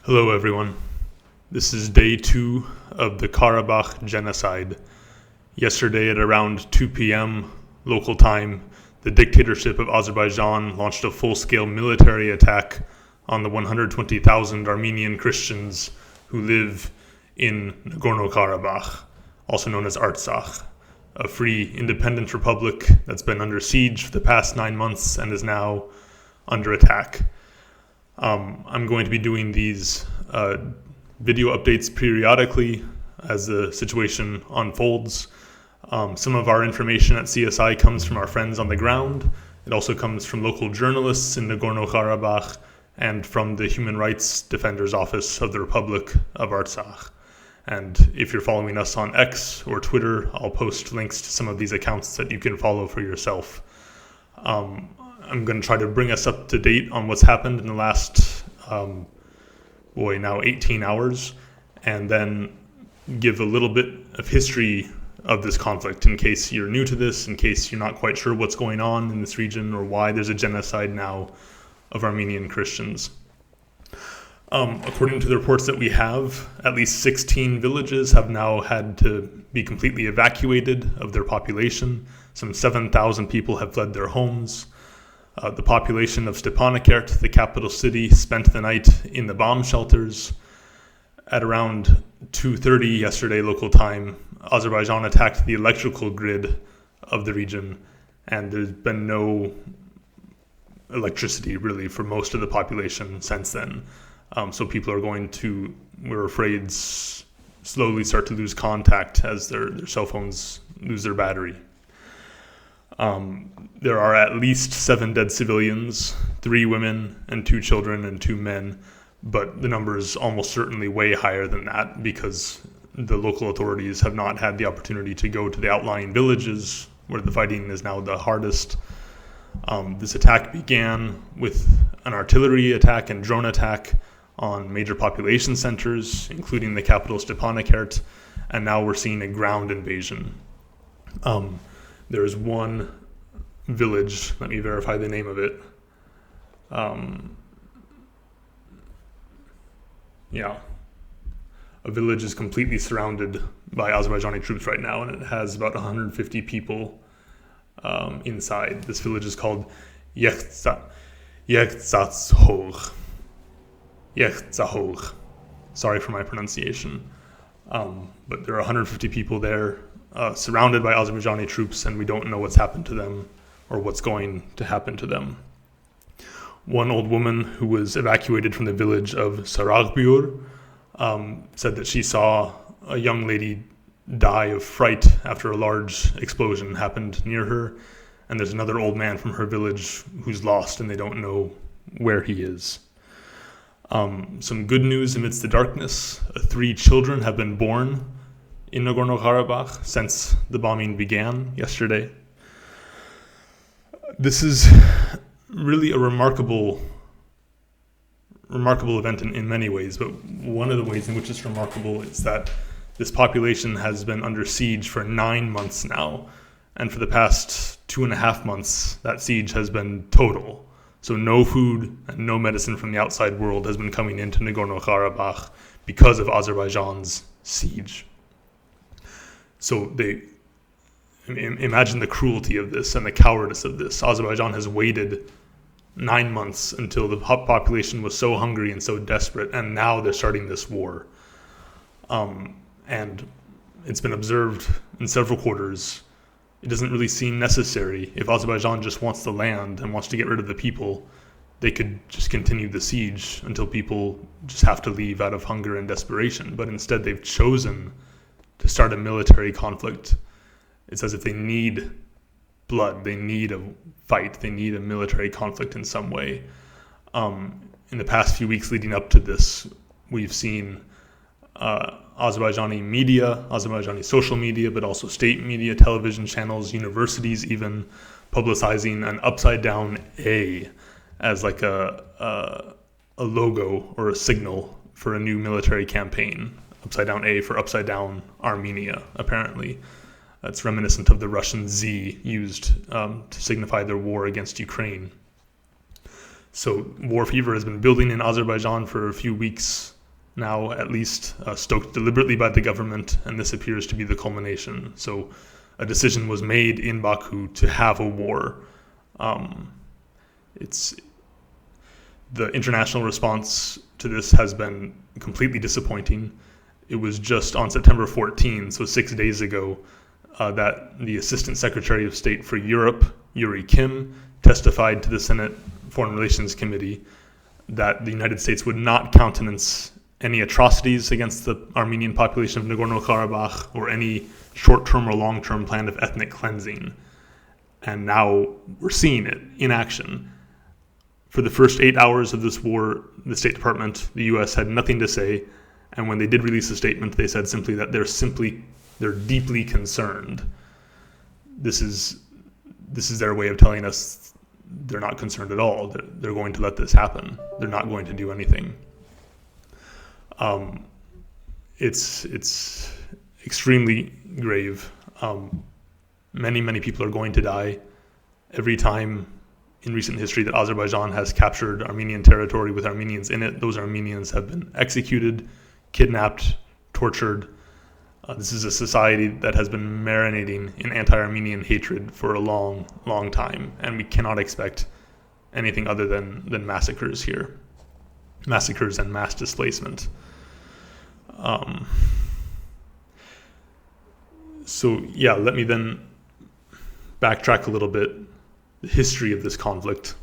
Hello everyone. This is day 2 of the Karabakh Genocide. Yesterday at around 2 p.m. local time, the dictatorship of Azerbaijan launched a full-scale military attack on the 120,000 Armenian Christians who live in Nagorno-Karabakh, also known as Artsakh, a free independent republic that's been under siege for the past 9 months and is now under attack. I'm going to be doing these video updates periodically as the situation unfolds. Some of our information at CSI comes from our friends on the ground. It also comes from local journalists in Nagorno-Karabakh and from the Human Rights Defender's Office of the Republic of Artsakh. And if you're following us on X or Twitter, I'll post links to some of these accounts that you can follow for yourself. I'm going to try to bring us up to date on what's happened in the last, now 18 hours, and then give a little bit of history of this conflict in case you're new to this, in case you're not quite sure what's going on in this region or why there's a genocide now of Armenian Christians. According to the reports that we have, at least 16 villages have now had to be completely evacuated of their population. Some 7,000 people have fled their homes. The population of Stepanakert, the capital city, spent the night in the bomb shelters. At around 2:30 yesterday local time, Azerbaijan attacked the electrical grid of the region, and there's been no electricity really for most of the population since then. So people are going to, we're afraid, slowly start to lose contact as their cell phones lose their battery. There are at least 7 dead civilians, 3 women and 2 children and 2 men, but the number is almost certainly way higher than that because the local authorities have not had the opportunity to go to the outlying villages where the fighting is now the hardest. This attack began with an artillery attack and drone attack on major population centers, including the capital Stepanakert, and now we're seeing a ground invasion. There is one village, let me verify the name of it. A village is completely surrounded by Azerbaijani troops right now, and it has about 150 people inside. This village is called Yeghtsahogh. Yeghtsahogh. Sorry for my pronunciation. But there are 150 people there, surrounded by Azerbaijani troops, and we don't know what's happened to them or what's going to happen to them. One old woman who was evacuated from the village of Saragbur said that she saw a young lady die of fright after a large explosion happened near her, and there's another old man from her village who's lost and they don't know where he is. Some good news amidst the darkness. 3 children have been born in Nagorno-Karabakh since the bombing began yesterday. This is really a remarkable event in many ways, but one of the ways in which it's remarkable is that this population has been under siege for 9 months now, and for the past 2.5 months, that siege has been total. So no food and no medicine from the outside world has been coming into Nagorno-Karabakh because of Azerbaijan's siege. So imagine the cruelty of this and the cowardice of this. Azerbaijan has waited 9 months until the population was so hungry and so desperate, and now they're starting this war. And it's been observed in several quarters. It doesn't really seem necessary. If Azerbaijan just wants the land and wants to get rid of the people, they could just continue the siege until people just have to leave out of hunger and desperation. But instead they've chosen to start a military conflict. It's as if they need blood, they need a fight, they need a military conflict in some way. In the past few weeks leading up to this, we've seen Azerbaijani media, Azerbaijani social media, but also state media, television channels, universities even, publicizing an upside-down A as like a logo or a signal for a new military campaign. Upside-down A for upside-down Armenia, apparently. That's reminiscent of the Russian Z used to signify their war against Ukraine. So war fever has been building in Azerbaijan for a few weeks now, at least, stoked deliberately by the government, and this appears to be the culmination. So a decision was made in Baku to have a war. The international response to this has been completely disappointing. It was just on September 14, so 6 days ago, that the Assistant Secretary of State for Europe, Yuri Kim, testified to the Senate Foreign Relations Committee that the United States would not countenance any atrocities against the Armenian population of Nagorno-Karabakh or any short-term or long-term plan of ethnic cleansing. And now we're seeing it in action. For the first 8 hours of this war, the State Department, the U.S., had nothing to say. And when they did release a statement, they said simply that they're deeply concerned. This is their way of telling us they're not concerned at all. They're going to let this happen. They're not going to do anything. It's extremely grave. Many people are going to die. Every time in recent history that Azerbaijan has captured Armenian territory with Armenians in it, those Armenians have been executed, kidnapped, tortured. This is a society that has been marinating in anti-Armenian hatred for a long, long time, and we cannot expect anything other than massacres here. Massacres and mass displacement. Let me then backtrack a little bit. The history of this conflict.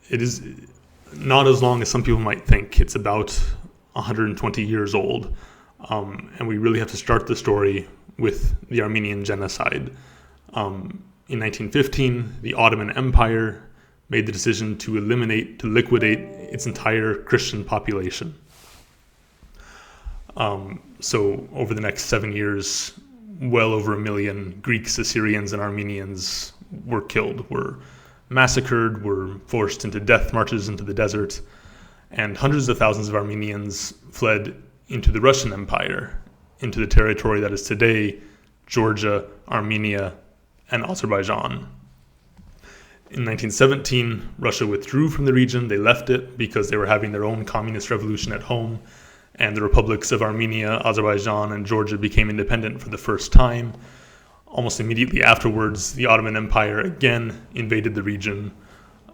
It is not as long as some people might think. It's about 120 years old. And we really have to start the story with the Armenian Genocide. In 1915, the Ottoman Empire made the decision to liquidate its entire Christian population. So over the next 7 years, well over 1 million Greeks, Assyrians, and Armenians were killed, were massacred, were forced into death marches into the desert, and hundreds of thousands of Armenians fled into the Russian Empire, into the territory that is today Georgia, Armenia, and Azerbaijan. In 1917, Russia withdrew from the region. They left it because they were having their own communist revolution at home, and the republics of Armenia, Azerbaijan, and Georgia became independent for the first time. Almost immediately afterwards, the Ottoman Empire again invaded the region.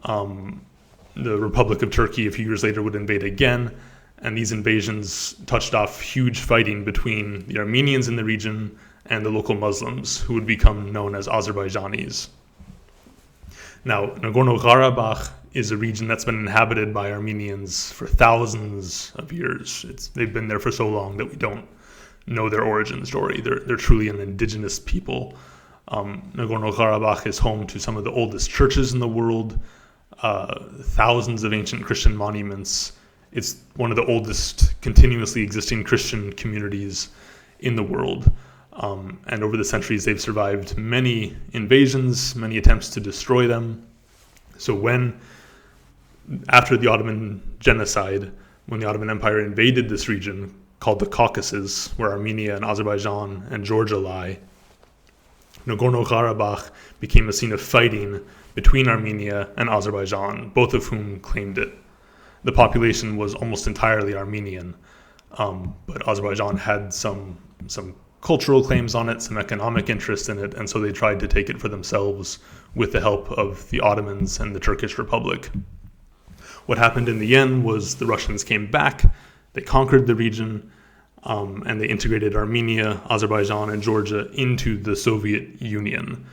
The Republic of Turkey a few years later would invade again, and these invasions touched off huge fighting between the Armenians in the region and the local Muslims, who would become known as Azerbaijanis. Now, Nagorno-Karabakh is a region that's been inhabited by Armenians for thousands of years. They've been there for so long that we don't know their origin story. They're truly an indigenous people. Nagorno-Karabakh is home to some of the oldest churches in the world, thousands of ancient Christian monuments. It's one of the oldest continuously existing Christian communities in the world. And over the centuries, they've survived many invasions, many attempts to destroy them. So after the Ottoman Genocide, when the Ottoman Empire invaded this region called the Caucasus, where Armenia and Azerbaijan and Georgia lie, Nagorno-Karabakh became a scene of fighting between Armenia and Azerbaijan, both of whom claimed it. The population was almost entirely Armenian, but Azerbaijan had some cultural claims on it, some economic interest in it, and so they tried to take it for themselves with the help of the Ottomans and the Turkish Republic. What happened in the end was the Russians came back, they conquered the region, and they integrated Armenia, Azerbaijan, and Georgia into the Soviet Union.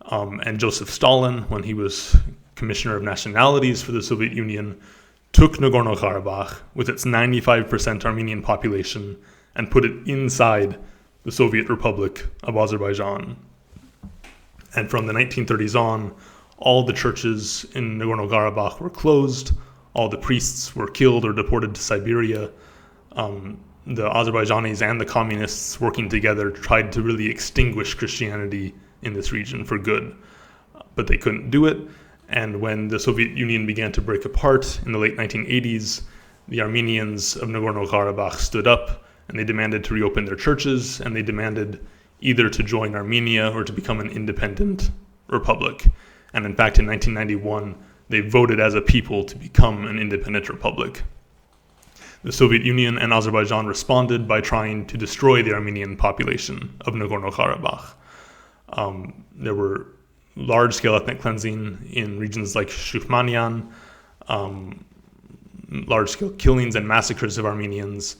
And Joseph Stalin, when he was Commissioner of Nationalities for the Soviet Union, took Nagorno-Karabakh with its 95% Armenian population and put it inside the Soviet Republic of Azerbaijan. And from the 1930s on, all the churches in Nagorno-Karabakh were closed, all the priests were killed or deported to Siberia. The Azerbaijanis and the communists working together tried to really extinguish Christianity in this region for good, but they couldn't do it. And when the Soviet Union began to break apart in the late 1980s, the Armenians of Nagorno-Karabakh stood up and they demanded to reopen their churches, and they demanded either to join Armenia or to become an independent republic. And in fact, in 1991, they voted as a people to become an independent republic. The Soviet Union and Azerbaijan responded by trying to destroy the Armenian population of Nagorno-Karabakh. There were large-scale ethnic cleansing in regions like Shukmanian, large-scale killings and massacres of Armenians,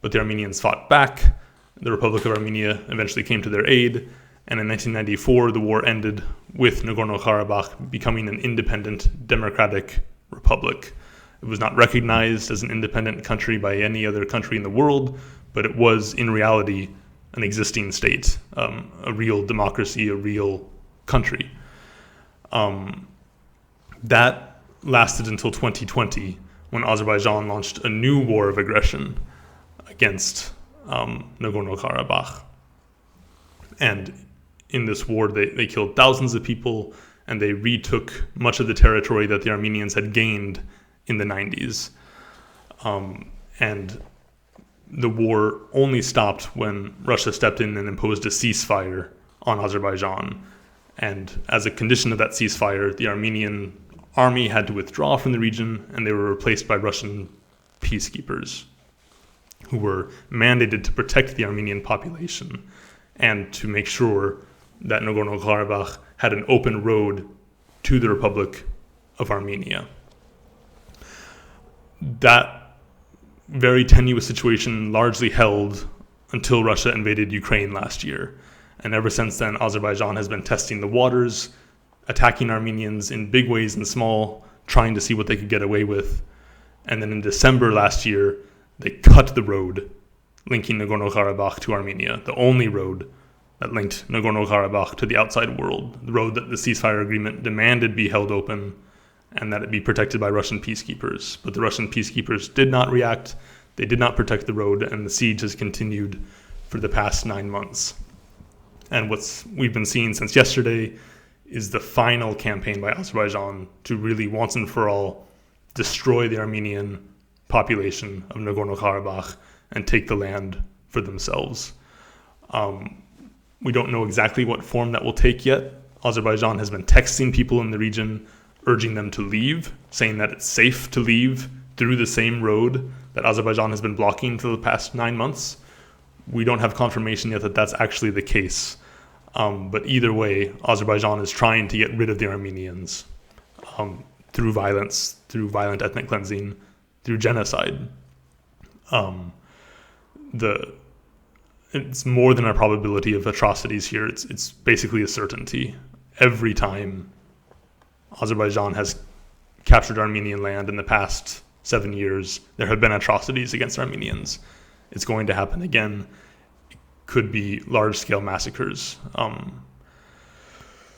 but the Armenians fought back. The Republic of Armenia eventually came to their aid, and in 1994 the war ended with Nagorno-Karabakh becoming an independent democratic republic. It was not recognized as an independent country by any other country in the world, but it was in reality an existing state, a real democracy, a real country. That lasted until 2020, when Azerbaijan launched a new war of aggression against Nagorno-Karabakh. And in this war, they killed thousands of people, and they retook much of the territory that the Armenians had gained in the 90s. And the war only stopped when Russia stepped in and imposed a ceasefire on Azerbaijan. And as a condition of that ceasefire, the Armenian army had to withdraw from the region, and they were replaced by Russian peacekeepers who were mandated to protect the Armenian population and to make sure that Nagorno-Karabakh had an open road to the Republic of Armenia. That very tenuous situation largely held until Russia invaded Ukraine last year. And ever since then, Azerbaijan has been testing the waters, attacking Armenians in big ways and small, trying to see what they could get away with. And then in December last year, they cut the road linking Nagorno-Karabakh to Armenia, the only road that linked Nagorno-Karabakh to the outside world, the road that the ceasefire agreement demanded be held open and that it be protected by Russian peacekeepers. But the Russian peacekeepers did not react, they did not protect the road, and the siege has continued for the past 9 months. And what we've been seeing since yesterday is the final campaign by Azerbaijan to really once and for all destroy the Armenian population of Nagorno-Karabakh and take the land for themselves. We don't know exactly what form that will take yet. Azerbaijan has been texting people in the region, urging them to leave, saying that it's safe to leave through the same road that Azerbaijan has been blocking for the past 9 months. We don't have confirmation yet that that's actually the case. But either way, Azerbaijan is trying to get rid of the Armenians through violence, through violent ethnic cleansing, through genocide. It's more than a probability of atrocities here. It's basically a certainty. Every time Azerbaijan has captured Armenian land in the past 7 years, there have been atrocities against Armenians. It's going to happen again. It could be large-scale massacres.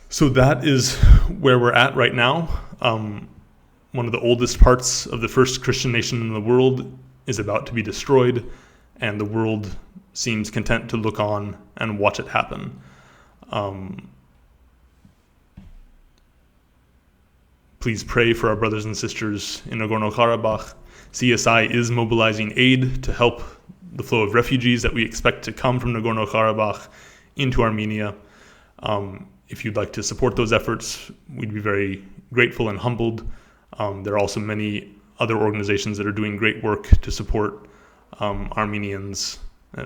So that is where we're at right now. One of the oldest parts of the first Christian nation in the world is about to be destroyed, and the world seems content to look on and watch it happen. Please pray for our brothers and sisters in Nagorno-Karabakh. CSI is mobilizing aid to help the flow of refugees that we expect to come from Nagorno-Karabakh into Armenia. If you'd like to support those efforts, we'd be very grateful and humbled. There are also many other organizations that are doing great work to support Armenians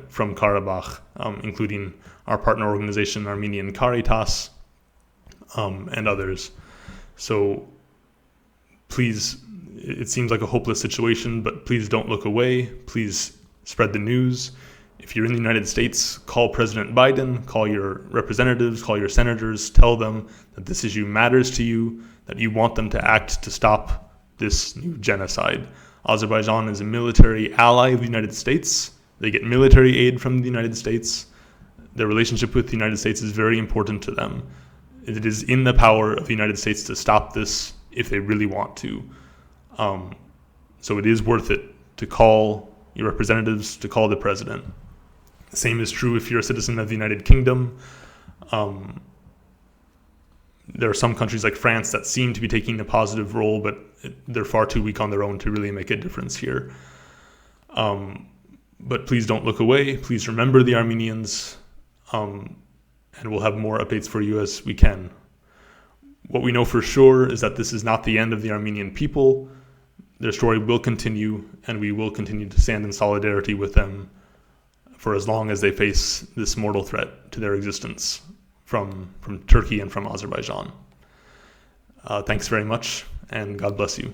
from Karabakh, including our partner organization, Armenian Caritas, and others. So please, it seems like a hopeless situation, but please don't look away. Please spread the news. If you're in the United States, call President Biden, call your representatives, call your senators, tell them that this issue matters to you, that you want them to act to stop this new genocide. Azerbaijan is a military ally of the United States. They get military aid from the United States. Their relationship with the United States is very important to them. It is in the power of the United States to stop this if they really want to. So it is worth it to call your representatives, to call the president. The same is true if you're a citizen of the United Kingdom. There are some countries like France that seem to be taking a positive role, but they're far too weak on their own to really make a difference here. But please don't look away. Please remember the Armenians, and we'll have more updates for you as we can. What we know for sure is that this is not the end of the Armenian people. Their story will continue, and we will continue to stand in solidarity with them for as long as they face this mortal threat to their existence from Turkey and from Azerbaijan. Thanks very much, and God bless you.